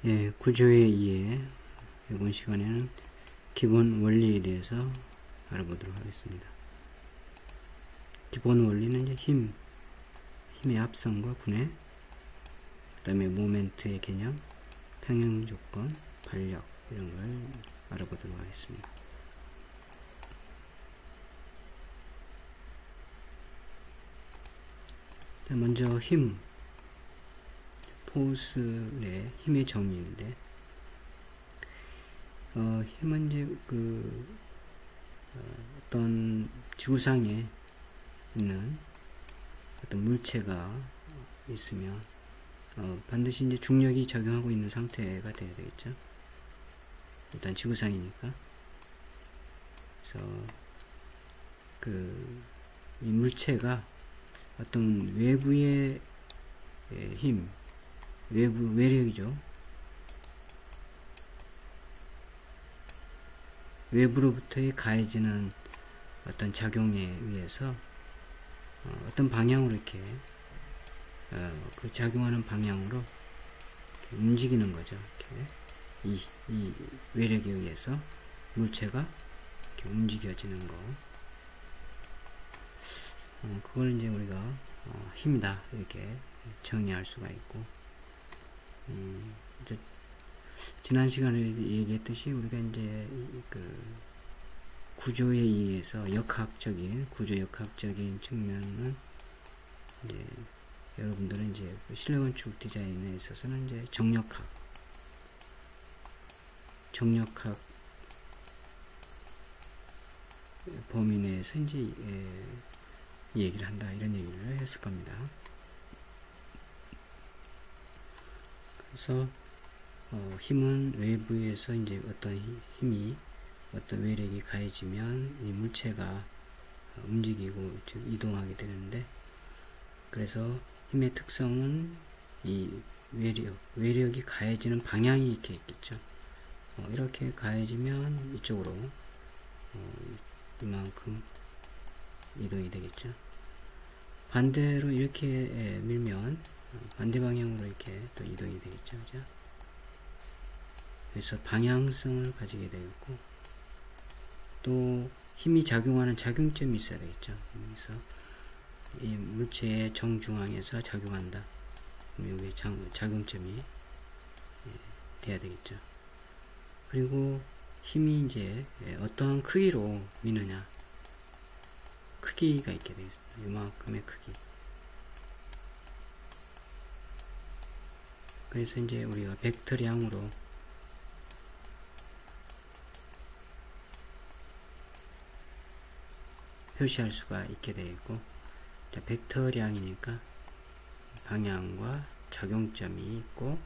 예, 구조에 의해 이번 시간에는 기본 원리에 대해서 알아보도록 하겠습니다. 기본 원리는 이제 힘의 합성과 분해, 그 다음에 모멘트의 개념, 평형 조건, 반력 이런 걸 알아보도록 하겠습니다. 먼저 힘, 포스의 힘의 정의인데, 힘은 이제 어떤 지구상에 있는 어떤 물체가 있으면 반드시 이제 중력이 작용하고 있는 상태가 돼야 되겠죠. 일단 지구상이니까. 그래서 이 물체가 어떤 외부의 힘, 외부 외력이죠. 외부로부터의 가해지는 어떤 작용에 의해서 어떤 방향으로 이렇게 그 작용하는 방향으로 이렇게 움직이는 거죠. 이렇게 이 외력에 의해서 물체가 이렇게 움직여지는 거. 그걸 이제 우리가 힘이다 이렇게 정의할 수가 있고, 이제 지난 시간에 얘기했듯이 우리가 이제 구조에 의해서 구조 역학적인 측면은 이제 여러분들은 이제 실내건축 디자인에 있어서는 이제 정력학 범위 내에서 이제 얘기를 한다 이런 얘기를 했을 겁니다. 그래서 힘은 외부에서 이제 어떤 힘이 어떤 외력이 가해지면 이 물체가 움직이고 즉 이동하게 되는데, 그래서 힘의 특성은 이 외력이 가해지는 방향이 이렇게 있겠죠. 이렇게 가해지면 이쪽으로 이만큼 이동이 되겠죠. 반대로 이렇게 밀면 반대 방향으로 이렇게 또 이동이 되겠죠. 그죠? 그래서 방향성을 가지게 되겠고, 또 힘이 작용하는 작용점이 있어야 되겠죠. 그래서 이 물체의 정중앙에서 작용한다. 그럼 여기 작용점이 돼야 되겠죠. 그리고 힘이 이제 어떠한 크기로 미느냐, 크기가 있게 되겠습니다. 이만큼의 크기. 그래서 이제 우리가 벡터량으로 표시할 수가 있게 되겠고, 벡터량이니까 방향과 작용점이 있고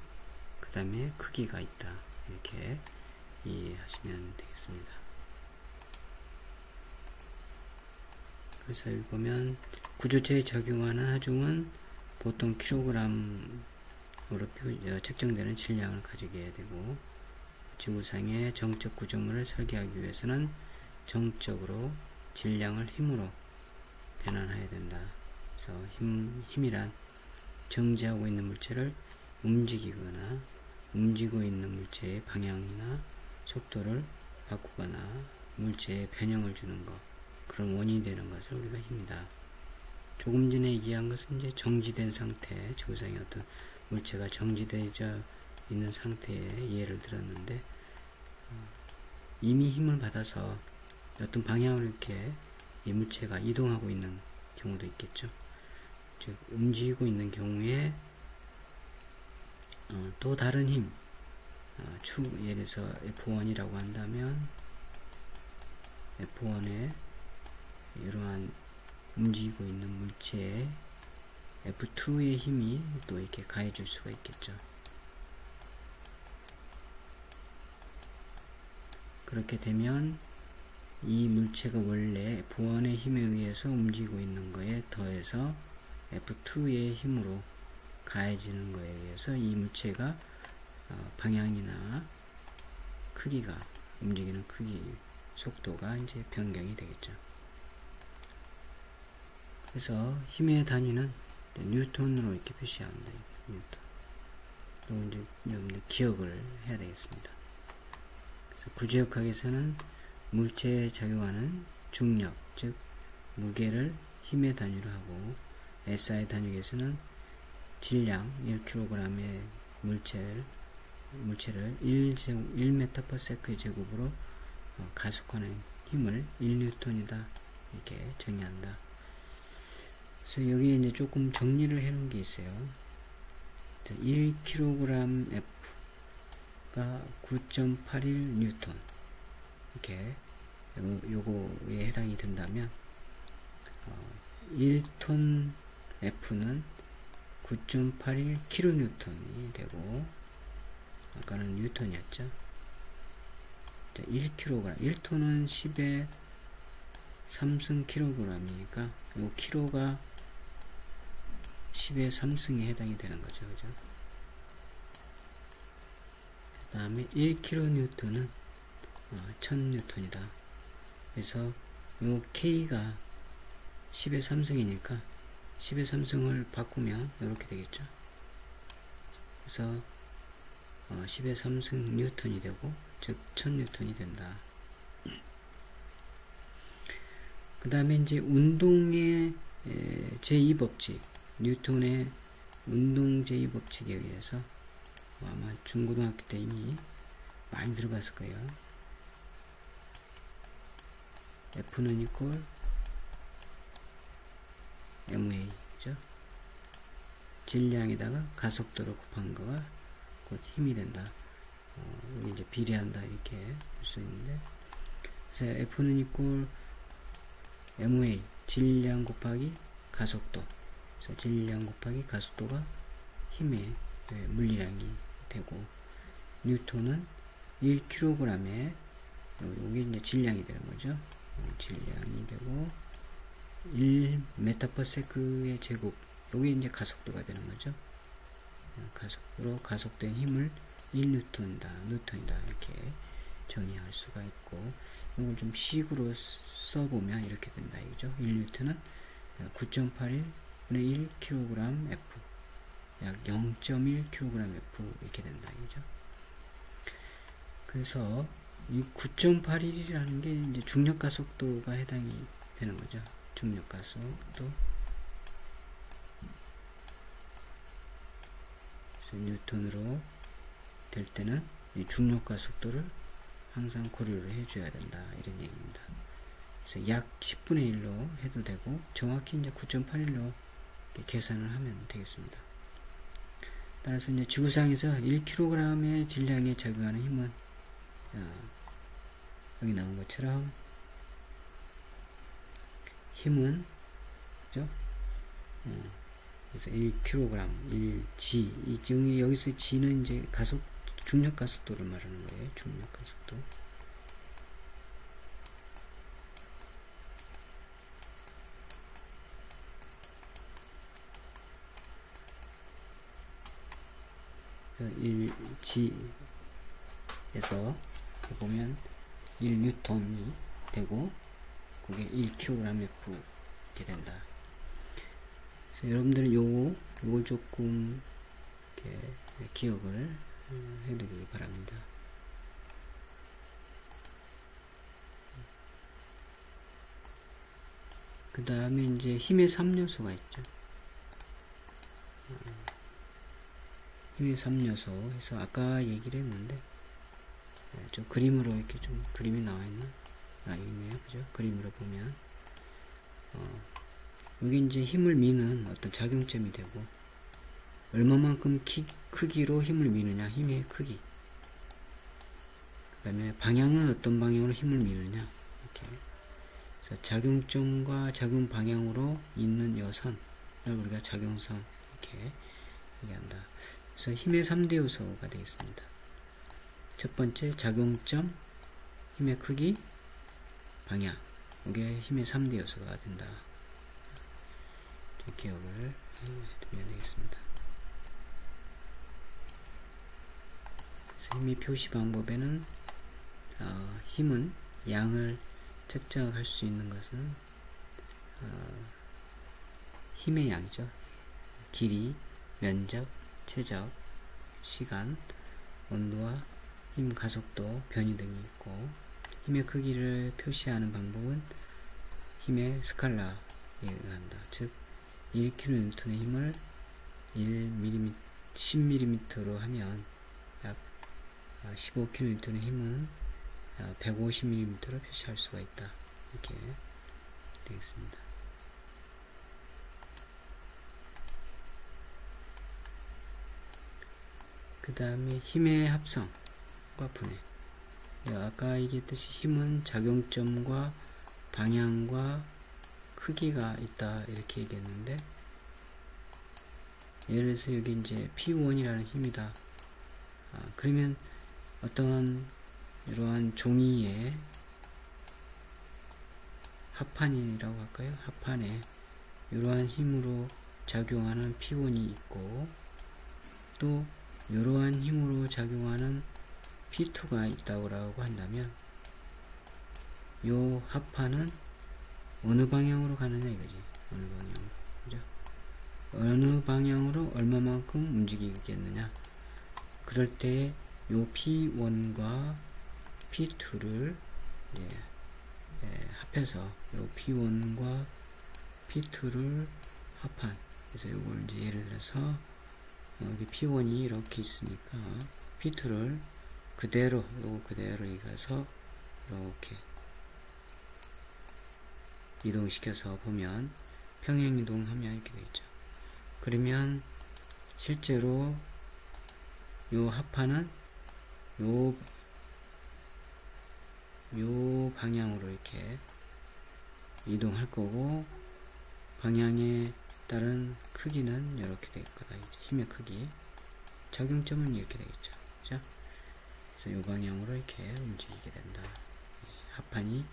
그 다음에 크기가 있다 이렇게 이해하시면 되겠습니다. 그래서 여기 보면 구조체에 적용하는 하중은 보통 킬로그램으로 측정되는 질량을 가지게 되고, 지구상의 정적 구조물을 설계하기 위해서는 정적으로 질량을 힘으로 변환해야 된다. 그래서 힘이란 정지하고 있는 물체를 움직이거나 움직이고 있는 물체의 방향이나 속도를 바꾸거나 물체에 변형을 주는 것, 그런 원인이 되는 것을 우리가 힘이다. 조금 전에 얘기한 것은 이제 정지된 상태, 지구상의 어떤 물체가 정지되어 있는 상태의 예를 들었는데, 이미 힘을 받아서 어떤 방향으로 이렇게 이 물체가 이동하고 있는 경우도 있겠죠. 즉 움직이고 있는 경우에 또 다른 힘, 예를 들어서 F1이라고 한다면 F1에 이러한 움직이고 있는 물체에 F2의 힘이 또 이렇게 가해줄 수가 있겠죠. 그렇게 되면 이 물체가 원래 F1의 힘에 의해서 움직이고 있는 거에 더해서 F2의 힘으로 가해지는 거에 의해서 이 물체가 방향이나 크기가, 움직이는 크기, 속도가 이제 변경이 되겠죠. 그래서 힘의 단위는 뉴턴으로 이렇게 표시합니다. 뉴턴. 이제 여러분들 기억을 해야 되겠습니다. 그래서 구지역학에서는 물체에 작용하는 중력, 즉 무게를 힘의 단위로 하고, SI 단위에서는 질량 1kg의 물체를 1m/s의 제곱으로 가속하는 힘을 1N이다 이렇게 정의한다. 그래서 여기에 이제 조금 정리를 해 놓은 게 있어요. 1kg F가 9.81N 이렇게 요거에 해당이 된다면 1톤 F는 9.81kN이 되고, 아까는 뉴턴이었죠. 1kg, 1톤은 10의 3승 kg이니까 요 kg가 10의 3승에 해당이 되는 거죠. 그죠? 그 다음에 1kN은 1000N이다. 그래서 요 K가 10의 3승이니까 10의 3승을 바꾸면 이렇게 되겠죠. 그래서 10의 3승 뉴턴이 되고, 즉 1000N이 된다. 그 다음에 이제 운동의 제2법칙, 뉴턴의 운동 제2법칙에 의해서 아마 중고등학교 때 이미 많이 들어봤을 거예요. F는 이퀄 ma, 그죠? 질량에다가 가속도를 곱한 거가 곧 힘이 된다. 여기 이제 비례한다 이렇게 볼 수 있는데, 그래서 F는 이퀄 ma, 질량 곱하기 가속도. 그래서 질량 곱하기 가속도가 힘의 물리량이 되고, 뉴턴은 1kg에 여기 이제 질량이 되는 거죠. 질량이 되고 1m/s의 제곱, 여기 이제 가속도가 되는 거죠. 가속도로 가속된 힘을 1N이다, 뉴턴이다 이렇게 정의할 수가 있고, 이걸 좀 식으로 써보면 이렇게 된다 이거죠. 1N은 9.81분의 1kg F, 약 0.1kg F 이렇게 된다 이거죠. 그래서 이 9.81이라는 게 이제 중력 가속도가 해당이 되는 거죠. 중력 가속도. 그래서 뉴턴으로 될 때는 이 중력 가속도를 항상 고려를 해줘야 된다 이런 얘기입니다. 그래서 약 10분의 1로 해도 되고, 정확히 이제 9.81로 계산을 하면 되겠습니다. 따라서 이제 지구상에서 1kg의 질량에 작용하는 힘은 여기 나온 것처럼 힘은, 그죠? 그래서 1kg, 1g, 여기서 g는 이제 중력 가속도를 말하는 거예요. 중력 가속도. g에서 보면 1N이 되고, 그게 1kgF 이렇게 된다. 그래서 여러분들은 요걸 조금 이렇게 기억을 해두기 바랍니다. 그 다음에 이제 힘의 3요소가 있죠. 힘의 3요소 해서 아까 얘기를 했는데, 좀 그림으로 이렇게 좀 그림이 나와 있나? 있네요. 그죠? 그림으로 보면 여기 이제 힘을 미는 어떤 작용점이 되고, 얼마만큼 크기로 힘을 미느냐, 힘의 크기. 그 다음에 방향은 어떤 방향으로 힘을 미느냐, 이렇게. 그래서 작용점과 작용 방향으로 있는 요 선을 우리가 작용선 이렇게 얘기한다. 그래서 힘의 3대 요소가 되겠습니다. 첫 번째 작용점, 힘의 크기, 방향. 이게 힘의 3대 요소가 된다. 기억을 해두면 되겠습니다. 그래서 힘의 표시 방법에는 힘은 양을 측정할 수 있는 것은 힘의 양이죠. 길이, 면적, 최적, 시간, 온도와 힘 가속도, 변이 등이 있고, 힘의 크기를 표시하는 방법은 힘의 스칼라에 의한다. 즉 1kN의 힘을 10mm로 하면 약 15kN의 힘은 150mm로 표시할 수가 있다. 이렇게 되겠습니다. 그 다음에 힘의 합성과 분해. 아까 얘기했듯이 힘은 작용점과 방향과 크기가 있다 이렇게 얘기했는데, 예를 들어서 여기 이제 P1이라는 힘이다. 그러면 어떠한 이러한 종이에 합판이라고 할까요? 합판에 이러한 힘으로 작용하는 P1이 있고, 또 이러한 힘으로 작용하는 P2가 있다고 한다면 요 합판은 어느 방향으로 가느냐 이거지. 어느 방향으로, 그죠? 어느 방향으로 얼마만큼 움직이겠느냐. 그럴 때 요 P1과 P2를 합해서 요 P1과 P2를 합한. 그래서 요걸 이제 예를 들어서 여기 P1이 이렇게 있으니까 P2를 그대로 요거 그대로 이가서 이렇게 이동시켜서 보면 평행 이동하면 이렇게 되겠죠. 그러면 실제로 요 합판은 요 방향으로 이렇게 이동할 거고, 방향에 따른 크기는 이렇게 될 거다. 힘의 크기, 작용점은 이렇게 되겠죠. 그죠? 그래서 요 방향으로 이렇게 움직이게 된다. 합판이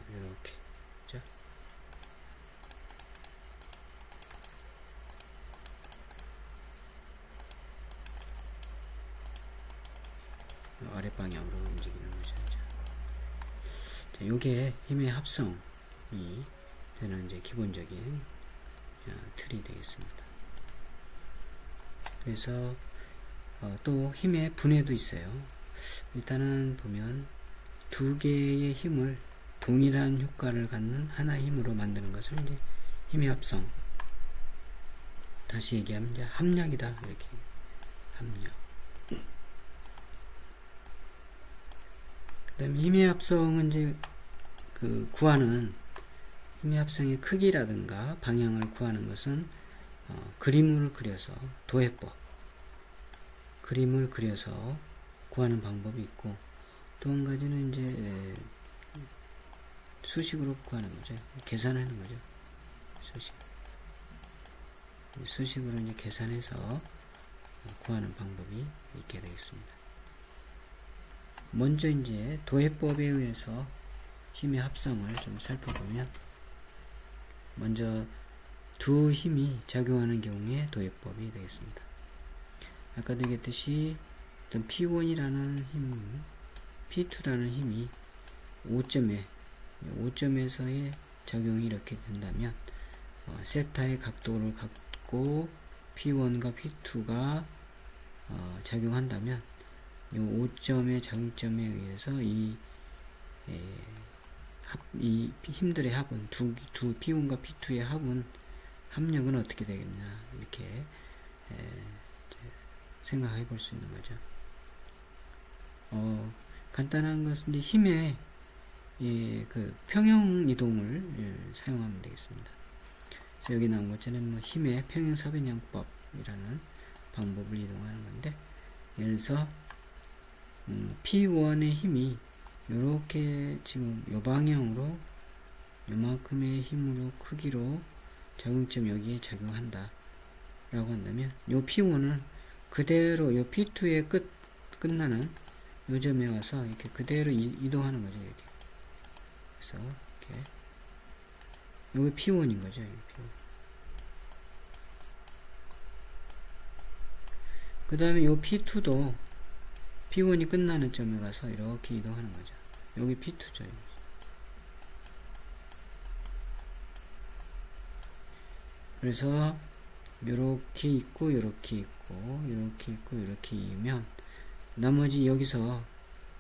이렇게, 그죠? 아랫방향으로 움직이는 거죠. 자, 요게 힘의 합성이 되는 이제 기본적인 틀이 되겠습니다. 그래서 또 힘의 분해도 있어요. 일단은 보면 두 개의 힘을 동일한 효과를 갖는 하나의 힘으로 만드는 것을 이제 힘의 합성. 다시 얘기하면 이제 합력이다. 이렇게 합력. 그 다음에 힘의 합성은 이제 구하는 힘의 합성의 크기라든가 방향을 구하는 것은 그림을 그려서, 도해법 그림을 그려서 구하는 방법이 있고, 또 한 가지는 이제 수식으로 구하는 거죠. 계산하는 거죠. 수식으로 이제 계산해서 구하는 방법이 있게 되겠습니다. 먼저 이제 도해법에 의해서 힘의 합성을 좀 살펴보면, 먼저 두 힘이 작용하는 경우에 도해법이 되겠습니다. 아까도 얘기했듯이 어떤 P1이라는 힘, P2라는 힘이 5점에서의 작용이 이렇게 된다면, 세타의 각도를 갖고 P1과 P2가 작용한다면, 이 5점의 작용점에 의해서 이 힘들의 합은, 두 P1과 P2의 합력은 어떻게 되겠냐, 이렇게 생각해 볼 수 있는 거죠. 간단한 것은 이제 힘의 그 평형 이동을 사용하면 되겠습니다. 그래서 여기 나온 것처럼 뭐 힘의 평형 사변형법이라는 방법을 이동하는 건데, 예를 들어서 P1의 힘이 요렇게 지금 요 방향으로 요만큼의 힘으로 크기로 작용점 여기에 작용한다 라고 한다면, 요 P1을 그대로 요 P2의 끝나는 요 점에 와서 이렇게 그대로 이동하는 거죠. 이렇게. 그래서 이렇게 요게 P1인 거죠. P1. 그 다음에 요 P2도 P1이 끝나는 점에 가서 이렇게 이동하는 거죠. 여기 P2죠. 그래서 요렇게 있고 요렇게 있고 요렇게 있고 요렇게 이으면 나머지 여기서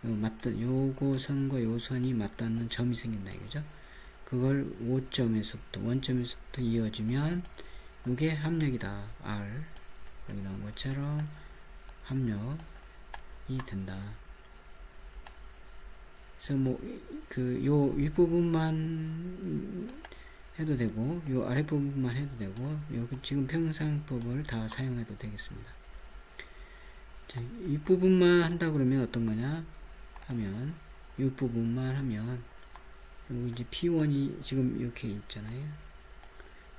요거 선과 요 선이 맞닿는 점이 생긴다 이거죠. 그걸 5점에서부터 원점에서부터 이어주면 이게 합력이다. R 여기 나온 것처럼 합력이 된다. 그래서 뭐 요 윗부분만 해도 되고 요 아랫부분만 해도 되고 여기 지금 평상법을 다 사용해도 되겠습니다. 자, 윗부분만 한다 그러면 어떤 거냐 하면 윗부분만 하면 여기 이제 P1이 지금 이렇게 있잖아요.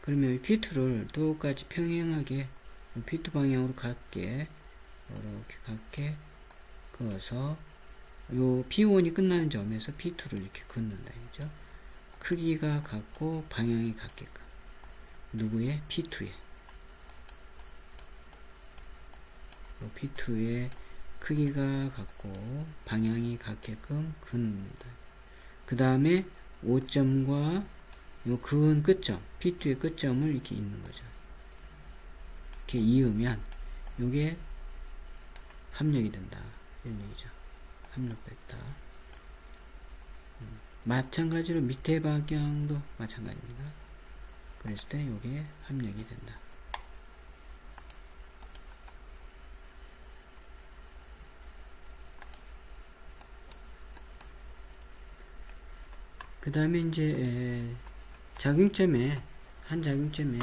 그러면 P2를 똑같이 평행하게 P2 방향으로 같게 이렇게 같게 그어서 요 P1이 끝나는 점에서 P2를 이렇게 긋는다 이죠. 크기가 같고 방향이 같게끔 누구의? P2에 P2의 크기가 같고 방향이 같게끔 긋는다. 그 다음에 5점과 요 그은 끝점 P2의 끝점을 이렇게 잇는 거죠. 이렇게 이으면 요게 합력이 된다 이런 얘기죠. 합력됐다. 마찬가지로 밑에 방향도 마찬가지입니다. 그랬을 때 요게 합력이 된다. 그 다음에 이제 작용점에 한 작용점에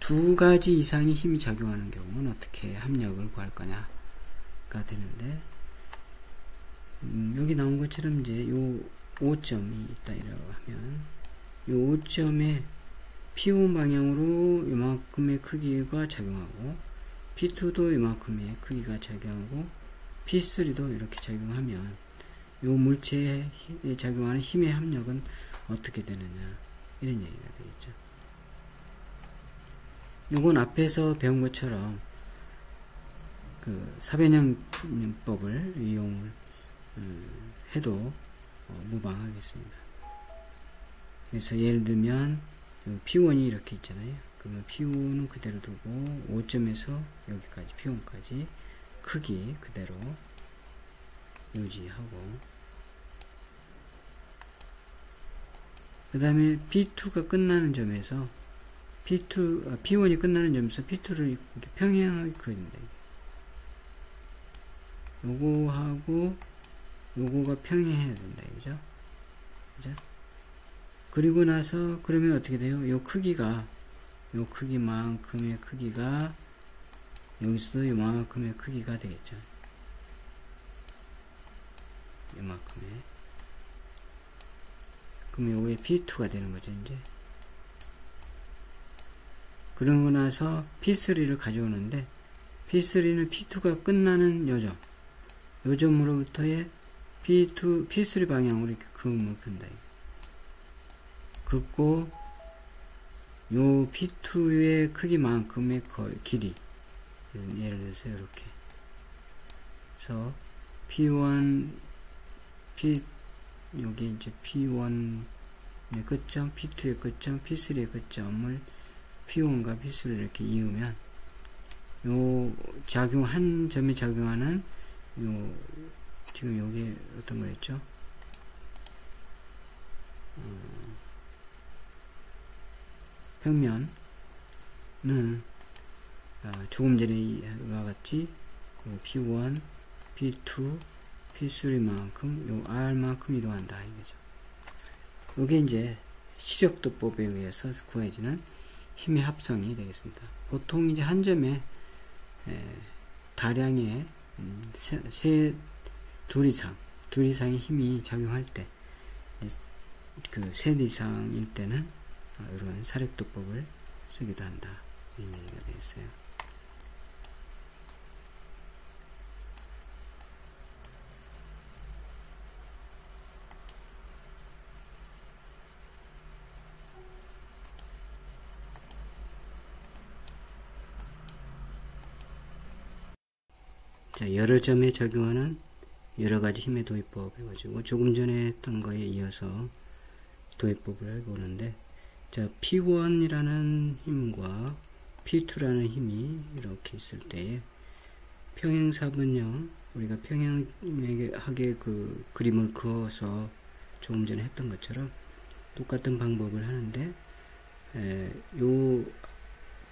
두 가지 이상의 힘이 작용하는 경우는 어떻게 합력을 구할 거냐가 되는데 여기 나온 것처럼 이제 요 5점이 있다 이라고 하면 요 5점에 P1 방향으로 이만큼의 크기가 작용하고 P2도 이만큼의 크기가 작용하고 P3도 이렇게 작용하면 요 물체에 작용하는 힘의 합력은 어떻게 되느냐 이런 얘기가 되겠죠. 요건 앞에서 배운 것처럼 그 사변형법을 이용을 해도 무방하겠습니다. 그래서 예를 들면 P1이 이렇게 있잖아요. 그러면 P1은 그대로 두고 5점에서 여기까지 P1까지 크기 그대로 유지하고 그 다음에 P2가 끝나는 점에서 P1이 끝나는 점에서 P2를 이렇게 평행하게 그린다. 요거하고 요거가 평행해야 된다. 그죠? 그죠? 그리고 나서 그러면 어떻게 돼요? 요 크기가 요 크기만큼의 크기가 여기서도 요만큼의 크기가 되겠죠. 요만큼의 그러면 요게 P2가 되는 거죠. 이제 그러고 나서 P3를 가져오는데 P3는 P2가 끝나는 요점 요점으로부터의 P3 방향으로 이렇게 그음을 끈다. 긋고 요 P2의 크기만큼의 길이 예를 들어서 이렇게 그래서 P1 여기 이제 P1의 끝점 P2의 끝점 P3의 끝점을 P1과 P3를 이렇게 이으면 요 한 점에 작용하는 요 지금 여기 어떤 거였죠? 평면은 조금 전에 이와 같이 P1, P2, P3만큼 요 R만큼 이동한다 이거죠. 요게 이제 시력도법에 의해서 구해지는 힘의 합성이 되겠습니다. 보통 이제 한 점에 다량의 둘 이상의 힘이 작용할 때 그 셋 이상일 때는 이런 사력도법을 쓰기도 한다 이런 얘기가 되겠어요. 자, 여러 점에 적용하는 여러가지 힘의 도입법 해가지고 조금 전에 했던 거에 이어서 도입법을 보는데 자, P1이라는 힘과 P2라는 힘이 이렇게 있을 때에 평행사분형, 우리가 평행하게 그 그림을 그어서 조금 전에 했던 것처럼 똑같은 방법을 하는데, 요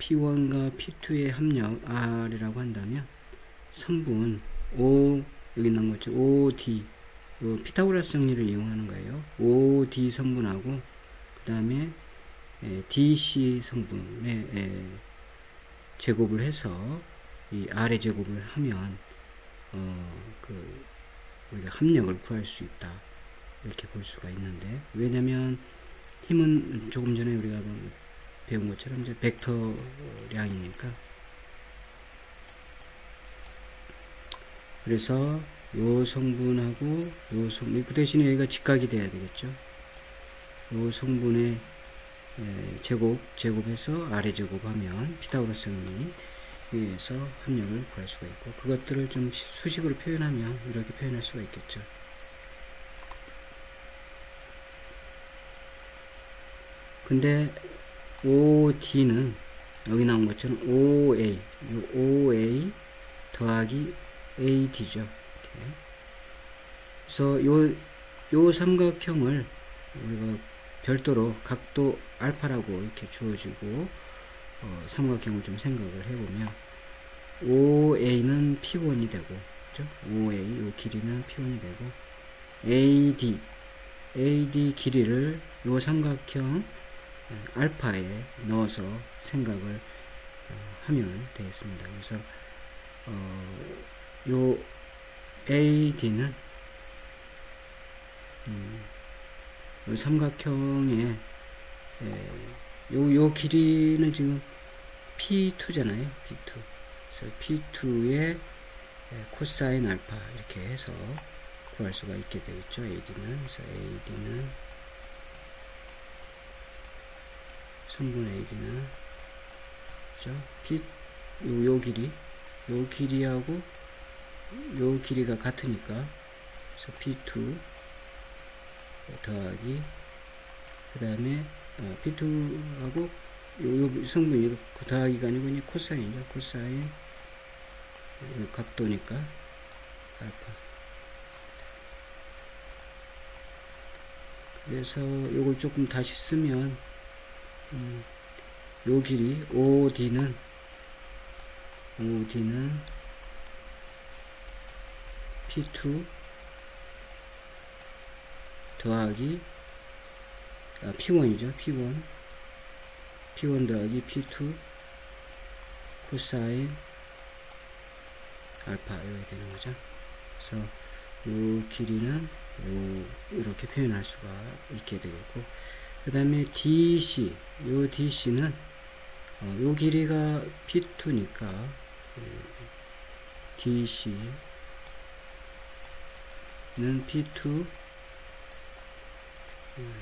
P1과 P2의 합력 R이라고 한다면 성분 O, 여기 있는 거죠. OD, 피타고라스 정리를 이용하는 거예요. OD 성분하고 그 다음에 DC 성분의 제곱을 해서 이 R의 제곱을 하면 우리가 합력을 구할 수 있다, 이렇게 볼 수가 있는데, 왜냐면 힘은 조금 전에 우리가 배운 것처럼 이제 벡터량이니까. 그래서 요 성분하고 요 성분, 그 대신에 여기가 직각이 돼야 되겠죠. 요 성분의 제곱해서 아래 제곱하면 피타고라스 정리 위에서 합력을 구할 수가 있고, 그것들을 좀 수식으로 표현하면 이렇게 표현할 수가 있겠죠. 근데 OD는 여기 나온 것처럼 OA, 요 OA 더하기 AD죠. 이렇게. 그래서 요 삼각형을 우리가 별도로 각도 알파라고 이렇게 주어지고 삼각형을 좀 생각을 해보면 OA는 P1이 되고, 그죠? OA 요 길이는 P1이 되고, AD 길이를 요 삼각형 알파에 넣어서 생각을 하면 되겠습니다. 그래서 요 AD는 요 삼각형의 요 길이는 지금 P2잖아요. P2. 그래서 P2의 코사인 알파 이렇게 해서 구할 수가 있게 되겠죠. AD는. 그래서 AD는 성분 AD는 그죠? 요 길이하고 요 길이가 같으니까, 그래서 P2 더하기 그 다음에 P2하고 요 성분이 그 더하기가 아니고 그냥 코사인이죠. 코사인 각도니까 알파. 그래서 요걸 조금 다시 쓰면 요 길이 OD는 P2 더하기 P1이죠. P1 더하기 P2 코사인 알파 이렇게 되는 거죠. 그래서 요 길이는 이렇게 표현할 수가 있게 되겠고, 그 다음에 DC, 요 DC는 요 길이가 P2니까 DC는 P2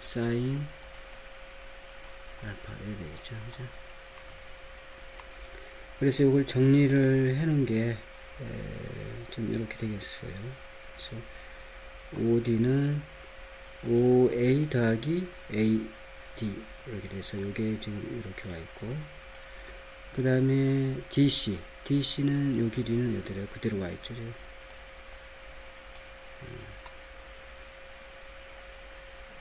사인 알파 이렇게 되겠죠. 그죠? 그래서 이걸 정리를 해놓은 게 좀 이렇게 되겠어요. 그래서 OD는 OA 더하기 AD 이렇게 돼서 이게 지금 이렇게 와 있고, 그 다음에 DC는 요 길이는 그대로 와 있죠. 지금.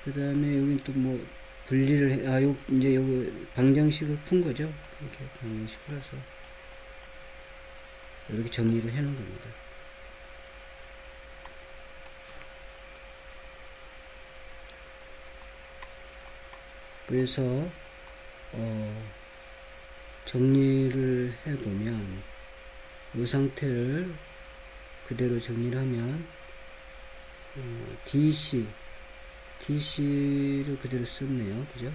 그 다음에 여기 또 뭐 분리를 이제 여기 방정식을 푼 거죠. 이렇게 방정식 풀어서 이렇게 정리를 해 놓은 겁니다. 그래서 정리를 해보면 이 상태를 그대로 정리를 하면 DC를 그대로 썼네요. 그죠?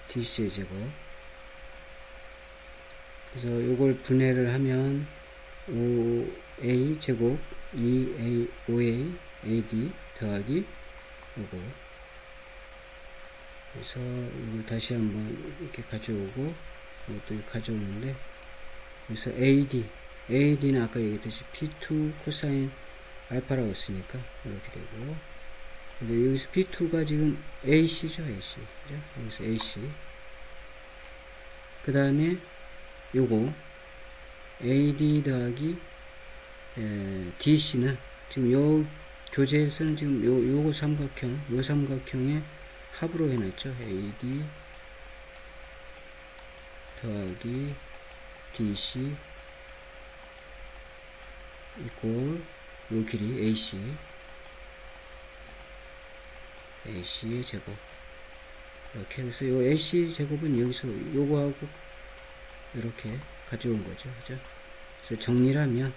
DC의 제곱. 그래서 요걸 분해를 하면 OA 제곱 2A OA AD 더하기 요거. 그래서 이걸 다시 한번 이렇게 가져오고 이것도 가져오는데, 그래서 AD는 아까 얘기했듯이 P2 코사인 알파라고 했으니까 이렇게 되고, 근데 여기서 B2가 지금 AC죠, AC. 그죠? 여기서 AC. 그 다음에 요거 AD 더하기 DC는 지금 요 교재에서는 지금 요거 삼각형, 요 삼각형의 합으로 해놨죠. AD 더하기 DC 이꼴 요 길이 AC의 제곱. 이렇게 해서 요 AC 제곱은 여기서 요거하고 이렇게 가져온 거죠. 그죠? 그래서 정리를 하면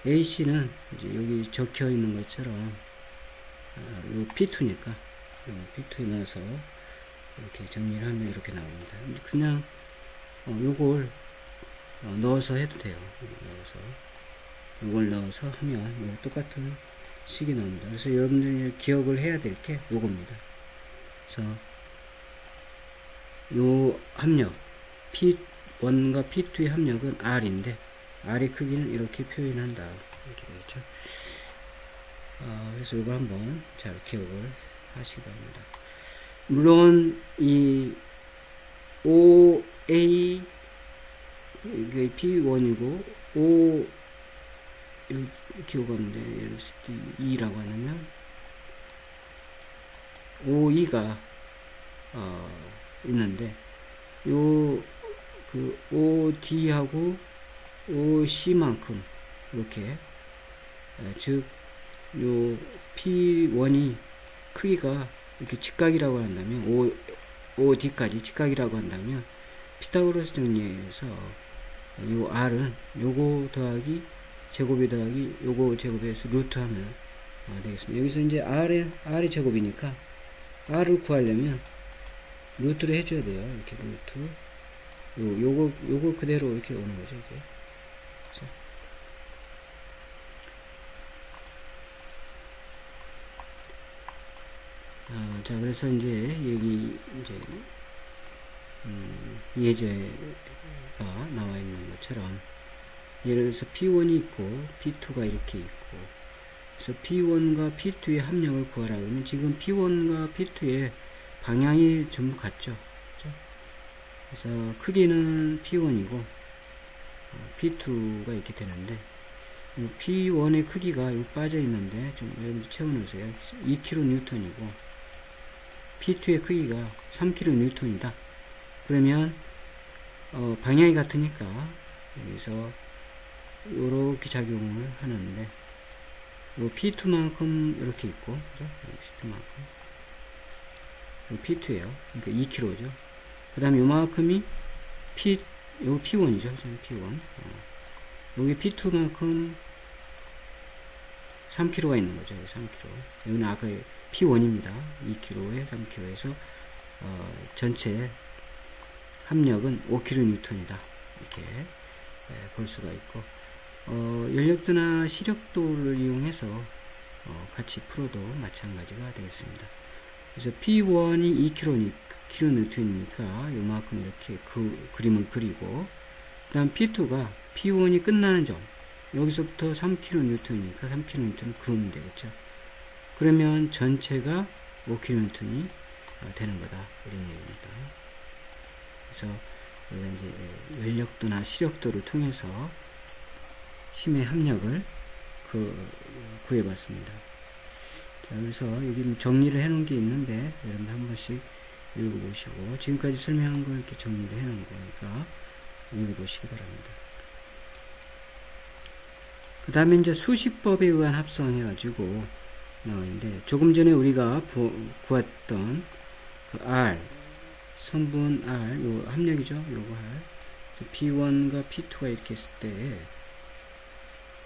AC는 이제 여기 적혀 있는 것처럼 요 P2니까 P2에 넣어서 이렇게 정리를 하면 이렇게 나옵니다. 그냥 요걸 넣어서 해도 돼요. 넣어서 요걸 넣어서 하면 똑같은 식이 나옵니다. 그래서 여러분들이 기억을 해야 될 게 요겁니다. 그래서 요 합력 P1과 P2의 합력은 R인데 R의 크기는 이렇게 표현한다. 이렇게 되겠죠. 그래서 이걸 한번 잘 기억을 하시기 바랍니다. 물론 이 OA 이게 P1이고 O 기억하는데 예를 들어서 E라고 하면 OE가 있는데 요 그 OD하고 OC만큼 이렇게 즉 요 P1이 크기가 이렇게 직각이라고 한다면 OD까지 직각이라고 한다면 피타고라스 정리에서 요 R은 요거 더하기 제곱이 더하기 요거 제곱해서 루트 하면 되겠습니다. 여기서 이제 R의 제곱이니까 R을 구하려면 루트를 해줘야 돼요. 이렇게 루트 요거 그대로 이렇게 오는 거죠. 이게. 자, 그래서 이제 여기 이제 예제가 나와 있는 것처럼 예를 들어서 P1이 있고 P2가 이렇게 있고 그래서 P1과 P2의 합력을 구하라 그러면 지금 P1과 P2의 방향이 전부 같죠. 그렇죠? 그래서 크기는 P1이고 P2가 이렇게 되는데 P1의 크기가 여기 빠져 있는데 좀 여러분들 채워놓으세요. 2kN이고 P2의 크기가 3kN이다. 그러면 방향이 같으니까 여기서 이렇게 작용을 하는데 요 P2만큼 이렇게 있고 그죠? P2만큼 요 P2에요. 그러니까 2kg죠. 그 다음에 요만큼이 요 P1이죠. P1 여기 P2만큼 3kg가 있는 거죠. 3kg. 여기는 아까 P1입니다. 2kg에 3kg에서 전체 합력은 5kN이다. 이렇게 볼 수가 있고 연력도나 시력도를 이용해서 같이 풀어도 마찬가지가 되겠습니다. 그래서 P1이 2kN이니까 요만큼 이렇게 그림을 그리고 그 다음 P2가 P1이 끝나는 점 여기서부터 3kN이니까 3kN을 그으면 되겠죠. 그러면 전체가 5kN 되는 거다 이런 얘기입니다. 그래서 우리가 이제 연력도나 시력도를 통해서 힘의 합력을 구해봤습니다. 자, 그래서 여기 정리를 해놓은 게 있는데 여러분 한 번씩 읽어보시고 지금까지 설명한 걸 이렇게 정리를 해놓은 거니까 읽어보시기 바랍니다. 그 다음에 이제 수식법에 의한 합성해가지고 나와있는데 조금 전에 우리가 구했던 그 R 성분 R 요 합력이죠. 요거 R P1과 P2가 이렇게 있을 때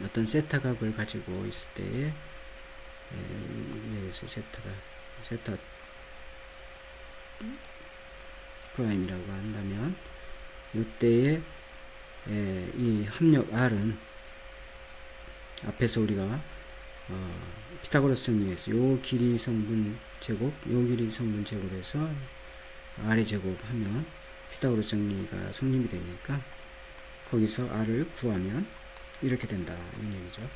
어떤 세타 값을 가지고 있을 때에 여기서 세타 프라임이라고 한다면 이때에 이 합력 R은 앞에서 우리가 피타고라스 정리에서 요 길이 성분 제곱 요 길이 성분 제곱에서 R의 제곱하면 피타고라스 정리가 성립이 되니까 거기서 R을 구하면 이렇게 된다 이런 얘기죠.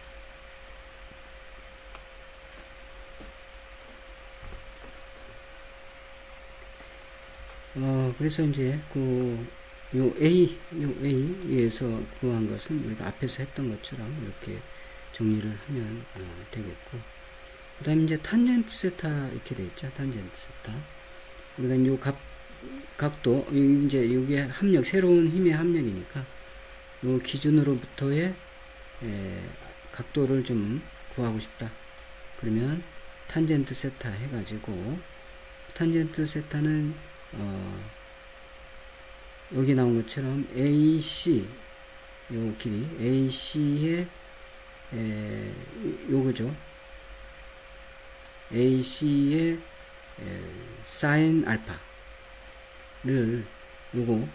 그래서 이제 요 A에서 구한 것은 우리가 앞에서 했던 것처럼 이렇게 정리를 하면 되겠고, 그 다음에 이제 탄젠트 세타 이렇게 돼 있죠. 탄젠트 세타. 우리가 요 각도, 이제 이게 합력, 새로운 힘의 합력이니까 요 기준으로부터의 각도를 좀 구하고 싶다. 그러면 탄젠트 세타 해가지고, 탄젠트 세타는 여기 나온 것처럼 AC 요 길이 AC의 요거죠. AC의 사인 알파를 요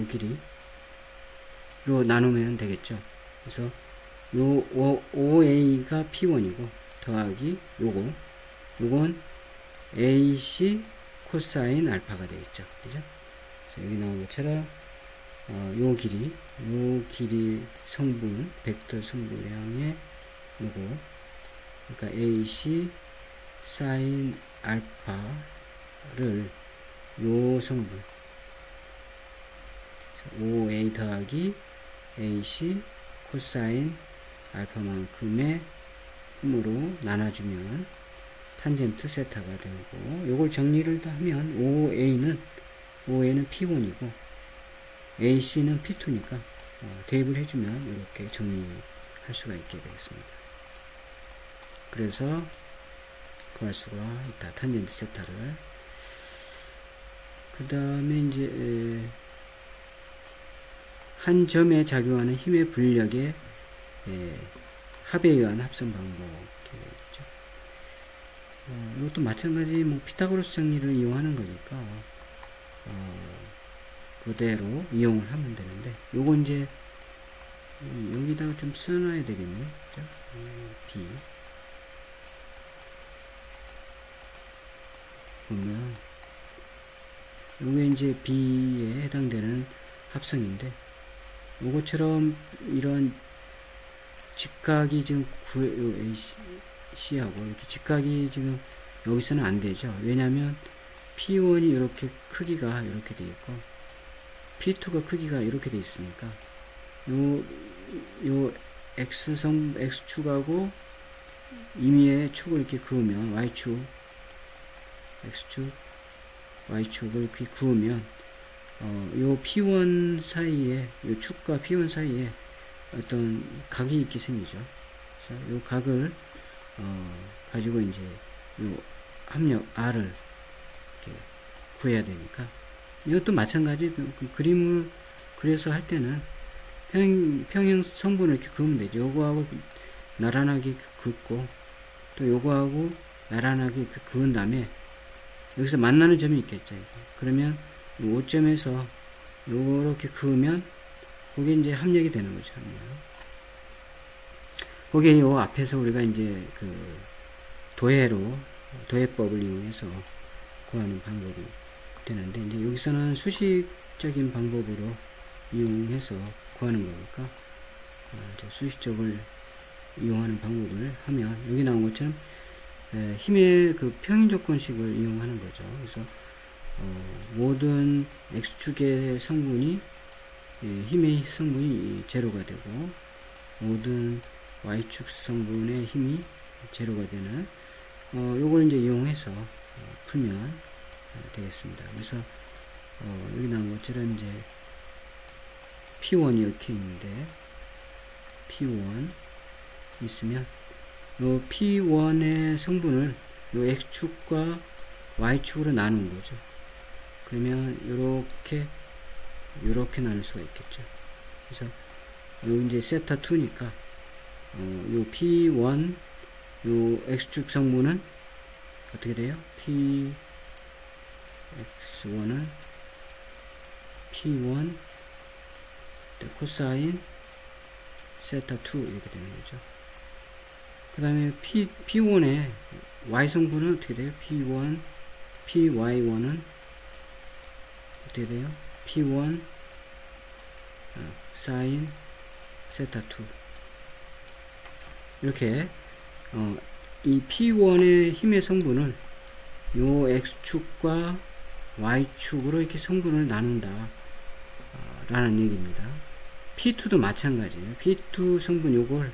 길이로 나누면 되겠죠. 그래서 요 OA가 P1이고 더하기 요건 AC 코사인 알파가 되겠죠. 그죠? 그래서 여기 나온 것처럼 요 길이 성분, 벡터 성분량의 요거, 그러니까 AC 사인 알파를 요 성분 OA 더하기 AC 코사인 알파만큼의 힘으로 나눠주면 탄젠트 세타가 되고, 요걸 정리를 다 하면 OA는 P1이고 AC는 P2니까 대입을 해주면 이렇게 정리할 수가 있게 되겠습니다. 그래서 구할 수가 있다. 탄젠트 세타를. 그 다음에 이제 한 점에 작용하는 힘의 분력의 합에 의한 합성 방법 이렇게 되겠죠. 이것도 마찬가지 피타고라스 정리를 이용하는 거니까 그대로 이용을 하면 되는데, 요거 이제 여기다가 좀 써놔야 되겠네. 그죠? B 보면 요게 이제 B에 해당되는 합성인데, 요것처럼 이런 직각이 지금 AC하고 이렇게 직각이 지금 여기서는 안 되죠. 왜냐면 P1이 이렇게 크기가 이렇게 되어 있고 P2가 크기가 이렇게 되어 있으니까 요 X축하고 임의의 축을 이렇게 그으면 Y축, X축, Y축을 이렇게 그으면 요 P1 사이에, 요 축과 P1 사이에 어떤 각이 이렇게 생기죠. 그래서 요 각을 가지고 이제 요 합력 R을 이렇게 구해야 되니까, 이것도 마찬가지 그림을 그래서 할 때는 평행 성분을 이렇게 그으면 되죠. 요거하고 나란하게 긋고 또 요거하고 나란하게 그은 다음에 여기서 만나는 점이 있겠죠. 그러면 이 5점에서 요렇게 그으면 그게 이제 합력이 되는 거죠. 합력. 거기에 요 앞에서 우리가 이제 도해법을 이용해서 구하는 방법이 되는데, 이제 여기서는 수식적인 방법으로 이용해서 구하는 거니까 수식적을 이용하는 방법을 하면 여기 나온 것처럼 힘의 평행조건식을 이용하는 거죠. 그래서 모든 X축의 성분이 힘의 성분이 제로가 되고 모든 Y축 성분의 힘이 제로가 되는 요걸 이제 이용해서 풀면 되겠습니다. 그래서 여기 나온 것처럼 이제 P1이 이렇게 있는데 P1 있으면 요 P1의 성분을 요 X축과 Y축으로 나눈 거죠. 그러면 요렇게 나눌 수가 있겠죠. 그래서 요 이제 세타 2니까 요 P1 요 X축 성분은 어떻게 돼요? X1은 P1 코사인 세타 2 이렇게 되는 거죠. 그 다음에 P1의 Y 성분은 어떻게 돼요? PY1은 어떻게 돼요? P1 사인 세타 2 이렇게 이 P1의 힘의 성분을 요 X축과 y축으로 이렇게 성분을 나눈다 라는 얘기입니다. P2도 마찬가지예요. P2 성분 요걸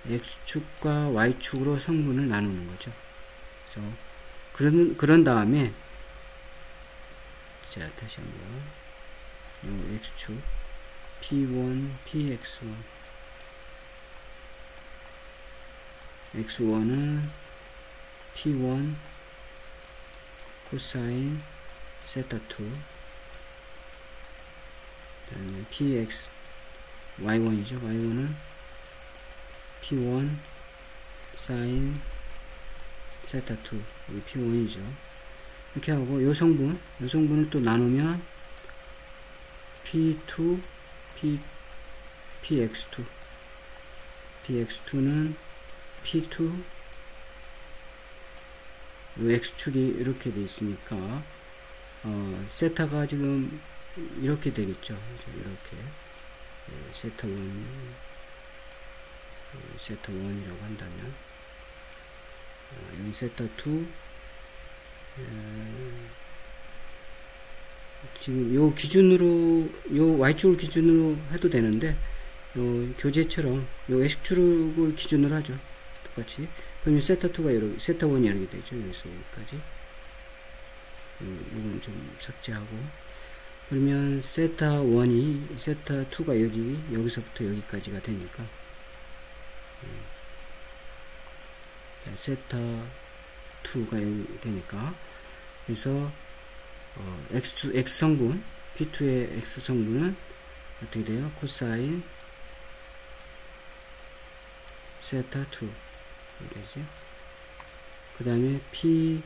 x축과 y축으로 성분을 나누는 거죠. 그래서 그런 다음에 자 다시 한번 요 x축 p1 px1 x1은 p1 코사인 세타2 그다음에 px y1이죠. y1은 p1 사인 세타2 여기 p1이죠. 이렇게 하고 요 성분을 또 나누면 p2 px2는 p2 요 x축이 이렇게 돼 있으니까 세타가 지금 이렇게 되겠죠. 이렇게 세타1이라고 한다면 여기 세타2 지금 요 기준으로 요 y축을 기준으로 해도 되는데 요 교재처럼 요 x축을 기준으로 하죠. 똑같이. 그럼 세타2가 이렇게 세타1이 이렇게 되죠. 여기서 여기까지. 요건 좀 삭제하고 그러면 세타1이 세타2가 여기서부터 여기까지가 되니까 세타2가 여기 되니까 그래서 x 성분 p2의 x 성분은 어떻게 돼요? 코사인 세타2 되지. 그 다음에 py2는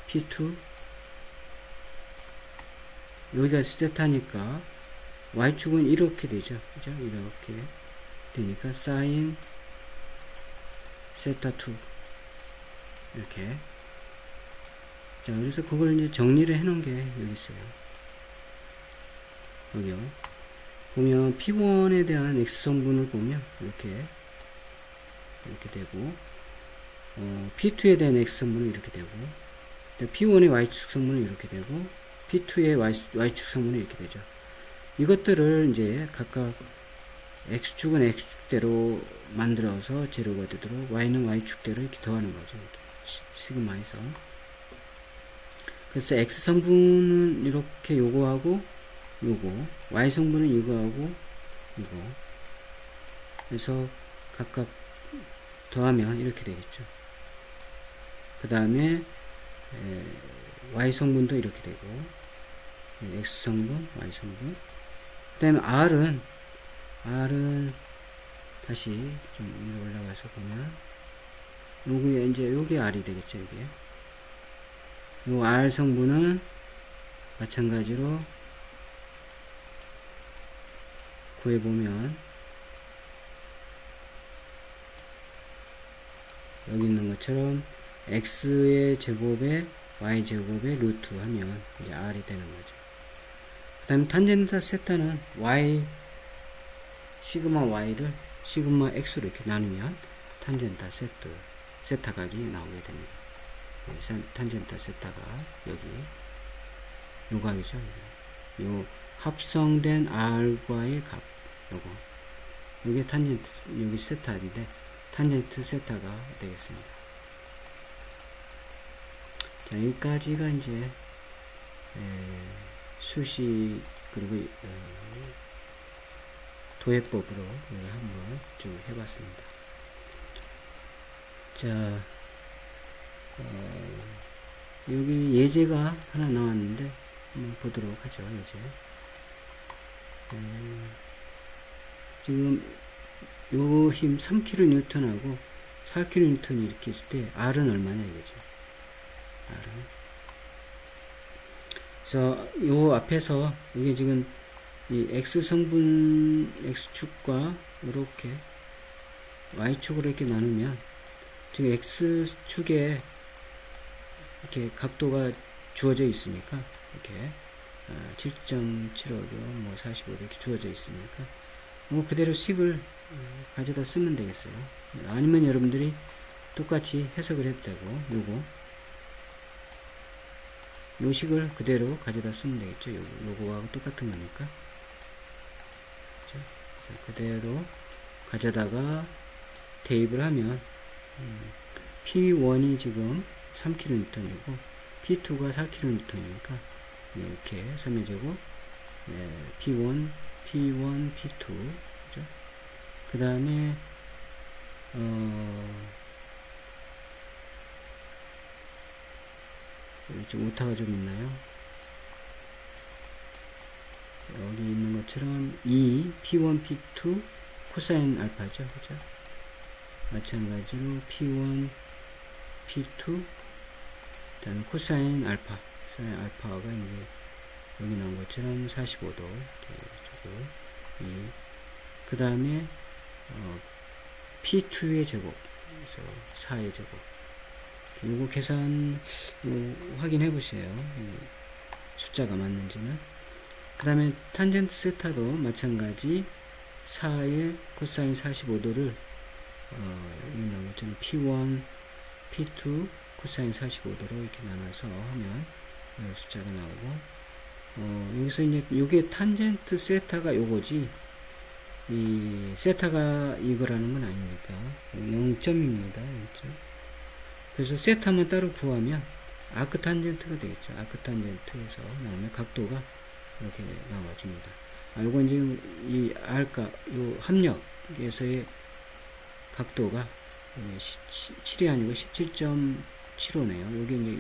p2 여기가 세타니까 y축은 이렇게 되죠. 그죠? 이렇게 되니까 사인 세타2 이렇게. 자, 그래서 그걸 이제 정리를 해 놓은 게 여기 있어요. 여기요. 보면 P1에 대한 X 성분을 보면 이렇게 되고, P2에 대한 X 성분은 이렇게 되고, P1의 Y축 성분은 이렇게 되고, P2의 Y축 성분은 이렇게 되죠. 이것들을 이제 각각 X축은 X축대로 만들어서 재료가 되도록 Y는 Y축대로 이렇게 더하는 거죠. 이렇게 시그마에서. 그래서 X 성분은 이렇게 요거하고 요거, Y 성분은 이거하고 이거. 그래서 각각 더하면 이렇게 되겠죠. 그 다음에 Y 성분도 이렇게 되고, X 성분, Y 성분. 그 다음에 R은 다시 좀 위로 올라가서 보면 요게 이제 요게 R이 되겠죠. 이게 요 R 성분은 마찬가지로 구해보면 여기 있는 것처럼 x의 제곱에 y 제곱에 루트 하면 이제 r이 되는 거죠. 그 다음에 탄젠타 세타는 y 시그마 y를 시그마 x로 이렇게 나누면 탄젠타 세타 각이 나오게 됩니다. 탄젠타 세타가 여기 요 각이죠. 요 합성된 r과의 값 요게 탄젠트 여기 세타인데 탄젠트 세타가 되겠습니다. 자, 여기까지가 이제 수식 그리고 도해법으로 한번 좀 해봤습니다. 자, 여기 예제가 하나 나왔는데 한번 보도록 하죠. 예제. 지금 요 힘 3kN하고 4kN 이렇게 있을 때 R은 얼마냐 이거죠. R은. 그래서 요 앞에서 이게 지금 이 X 성분 X축과 이렇게 Y축으로 이렇게 나누면 지금 X축에 이렇게 각도가 주어져 있으니까 이렇게 7.75도 뭐 45도 이렇게 주어져 있으니까 뭐 그대로 식을 가져다 쓰면 되겠어요. 아니면 여러분들이 똑같이 해석을 해도 되고 요거 요 식을 그대로 가져다 쓰면 되겠죠. 요거하고 똑같은 거니까. 그렇죠? 그래서 그대로 가져다가 대입을 하면 P1이 지금 3kN이고 P2가 4kN이니까 이렇게 서면제곱 P1, P2 그죠? 그 다음에 여기 좀 오타가 좀 있나요? 여기 있는 것처럼 P1, P2 코사인 알파죠, 그죠? 마찬가지로 P1, P2 그다음에 코사인 알파, 코사인 알파가 이제 여기 나온 것처럼 45도 이렇게 그 다음에 P2의 제곱, 그래서 4의 제곱. 요거 계산 확인해 보세요. 숫자가 맞는지는. 그 다음에 탄젠트 세타도 마찬가지 4의 코사인 45도를 여기 나온 것처럼 P1, P2 코사인 45도로 이렇게 나눠서 하면 숫자가 나오고 여기서 이제 요게 탄젠트 세타가 요거지 이 세타가 이거라는 건 아닙니다. 0점입니다. 0점. 그래서 세타만 따로 구하면 아크 탄젠트가 되겠죠. 아크 탄젠트에서 나오면 각도가 이렇게 나와줍니다. 요건 지금 이 R값, 요 합력에서의 각도가 7이 아니고 17.75네요. 여기 이제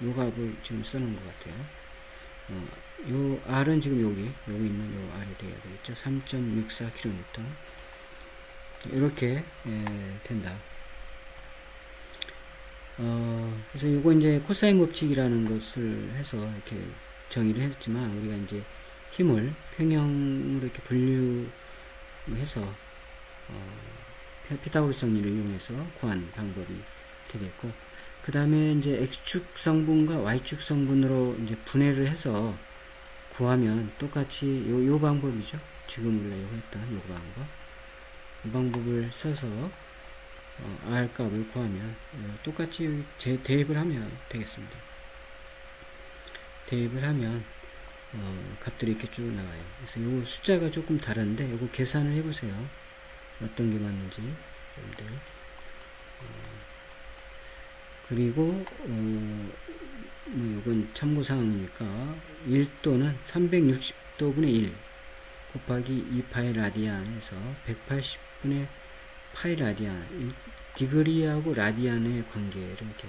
요 값을 지금 써놓은 것 같아요. 요 R은 지금 여기 있는 요 R이 돼야 되겠죠. 3.64kN. 이렇게 된다. 그래서 요거 이제 코사인 법칙이라는 것을 해서 이렇게 정의를 했지만 우리가 이제 힘을 평형으로 이렇게 분류해서 피타고라스 정리를 이용해서 구한 방법이 되겠고, 그 다음에 이제 x축 성분과 y축 성분으로 이제 분해를 해서 구하면 똑같이 요 방법이죠. 지금 우리가 이거 했던 요 방법. 이 방법을 써서 R 값을 구하면 똑같이 대입을 하면 되겠습니다. 대입을 하면 값들이 이렇게 쭉 나와요. 그래서 요 숫자가 조금 다른데 요거 계산을 해보세요. 어떤 게 맞는지 여러분들. 그리고 요건 참고사항이니까 1도는 360도분의 1 곱하기 2파이 라디안에서 180분의 파이 라디안, 디그리하고 라디안의 관계를 이렇게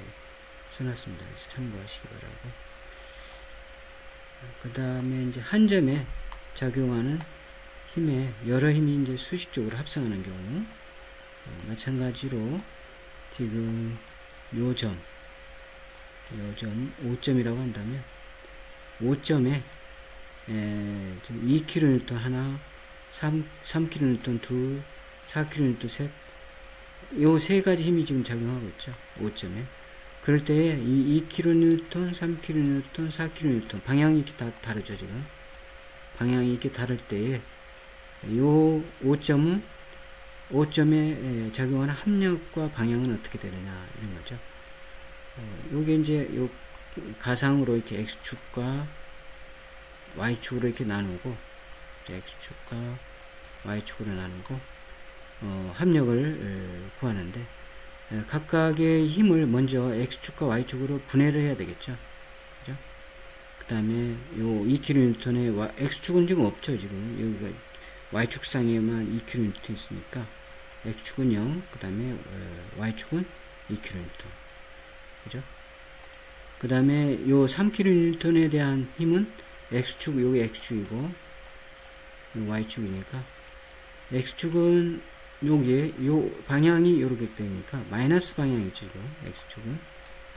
써놨습니다. 그래서 참고하시기 바라고. 그 다음에 이제 한 점에 작용하는 힘에 여러 힘이 이제 수식적으로 합성하는 경우, 마찬가지로 지금 요점 5점이라고 한다면 5점에 2kN 하나, 3kN 둘, 4kN 셋, 요 세 가지 힘이 지금 작용하고 있죠. 5점에. 그럴 때에 이 2kN, 3kN, 4kN 방향이 이렇게 다 다르죠. 지금 방향이 이렇게 다를 때에 요 5점에 작용하는 합력과 방향은 어떻게 되느냐 이런 거죠. 요게 이제 요 가상으로 이렇게 x축과 y축으로 이렇게 나누고, x축과 y축으로 나누고 합력을 구하는데, 각각의 힘을 먼저 x축과 y축으로 분해를 해야 되겠죠. 그죠? 그 다음에 요 2kN의 x축은 지금 없죠. 지금 여기가 y축상에만 2kN 있으니까 x축은 0, 그 다음에 y축은 2kN. 그죠? 그 다음에 요 3kN에 대한 힘은 x축, 요게 x축이고 요 y축이니까 x축은 요게 요 방향이 요렇게 되니까 마이너스 방향이죠. 이거 x축은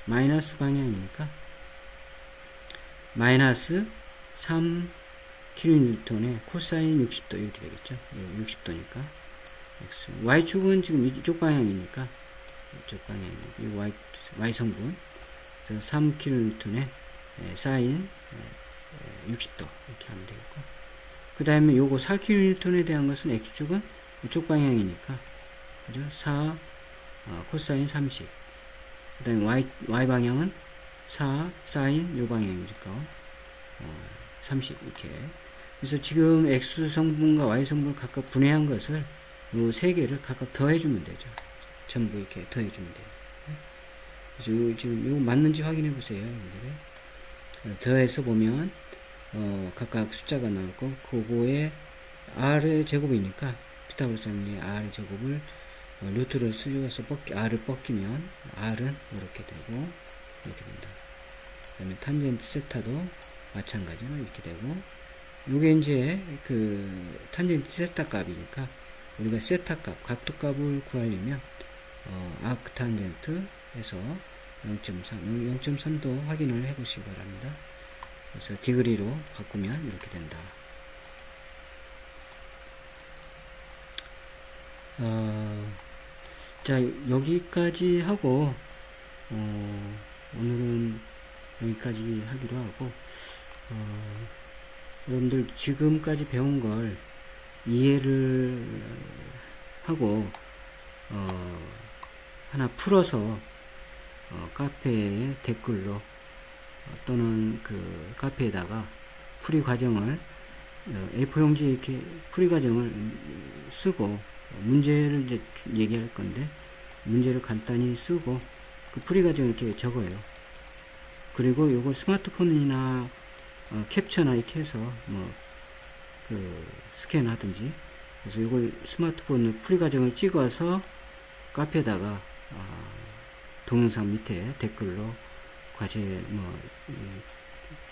마이너스 방향이니까 마이너스 3kN의 코사인 60도 이렇게 되겠죠. 60도니까 y축은 지금 이쪽 방향이니까 이쪽 방향, 이 y성분, 그래서 3kN의 사인 60도 이렇게 하면 되겠고, 그 다음에 요거 4kN에 대한 것은 x축은 이쪽 방향이니까, 그죠? 4 코사인 30, 그 다음에 y 방향은 4 사인 요 방향이니까 30 이렇게. 그래서 지금 x 성분과 y 성분을 각각 분해한 것을 요 세 개를 각각 더해주면 되죠. 전부 이렇게 더해주면 돼요. 그래서 지금 이거 맞는지 확인해 보세요. 더해서 보면 각각 숫자가 나오고 그거에 r의 제곱이니까 피타고라스 정리의 r의 제곱을 루트를 쓰여서 r을 벗기면 r은 이렇게 되고 이렇게 된다. 그 다음에 탄젠트 세타도 마찬가지로 이렇게 되고, 요게 이제 그 탄젠트 세타 값이니까 우리가 세타 값, 각도 값을 구하려면 아크 탄젠트에서 0.3도 확인을 해 보시기 바랍니다. 그래서 디그리로 바꾸면 이렇게 된다. 자, 여기까지 하고 오늘은 여기까지 하기로 하고, 여러분들 지금까지 배운 걸 이해를 하고 하나 풀어서 카페에 댓글로 또는 그 카페에다가 풀이 과정을 A4 용지에 이렇게 풀이 과정을 쓰고 문제를 이제 얘기할 건데 문제를 간단히 쓰고 그 풀이 과정을 이렇게 적어요. 그리고 요걸 스마트폰이나 캡처나 이렇게 해서 뭐 그 스캔 하든지, 그래서 이걸 스마트폰으로 풀이 과정을 찍어서 카페에다가 동영상 밑에 댓글로 과제 뭐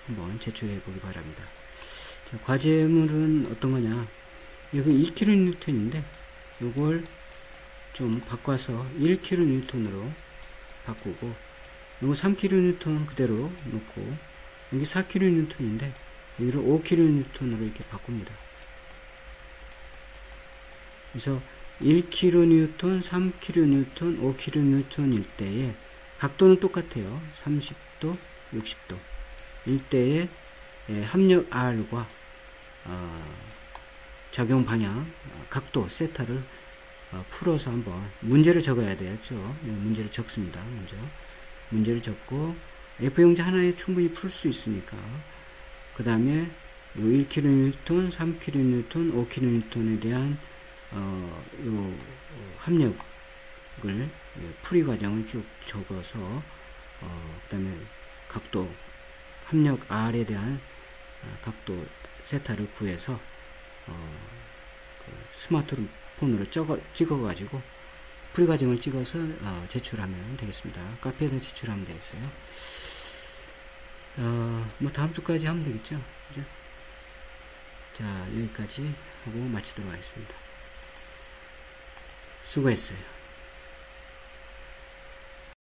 한번 제출해 보기 바랍니다. 자, 과제물은 어떤 거냐, 여기 1kN인데 요걸 좀 바꿔서 1kN으로 바꾸고, 요거 3kN 그대로 놓고, 여기 4kN인데 여기를 5kN으로 이렇게 바꿉니다. 그래서 1kN, 3kN, 5kN일 때에 각도는 똑같아요. 30도, 60도 일 때에 합력 R과 작용 방향, 각도, 세타를 풀어서 한번 문제를 적어야 되겠죠. 문제를 적습니다. 먼저 문제를 적고 F용지 하나에 충분히 풀 수 있으니까, 그 다음에 1kN, 3kN, 5kN에 대한 요 합력을 풀이 과정을 쭉 적어서 그 다음에 각도, 합력 R에 대한 각도 세타를 구해서 그 스마트폰으로 찍어 가지고 풀이 과정을 찍어서 제출하면 되겠습니다. 카페에다 제출하면 되겠어요. 뭐 다음 주까지 하면 되겠죠. 그죠? 자, 여기까지 하고 마치도록 하겠습니다. 수고했어요.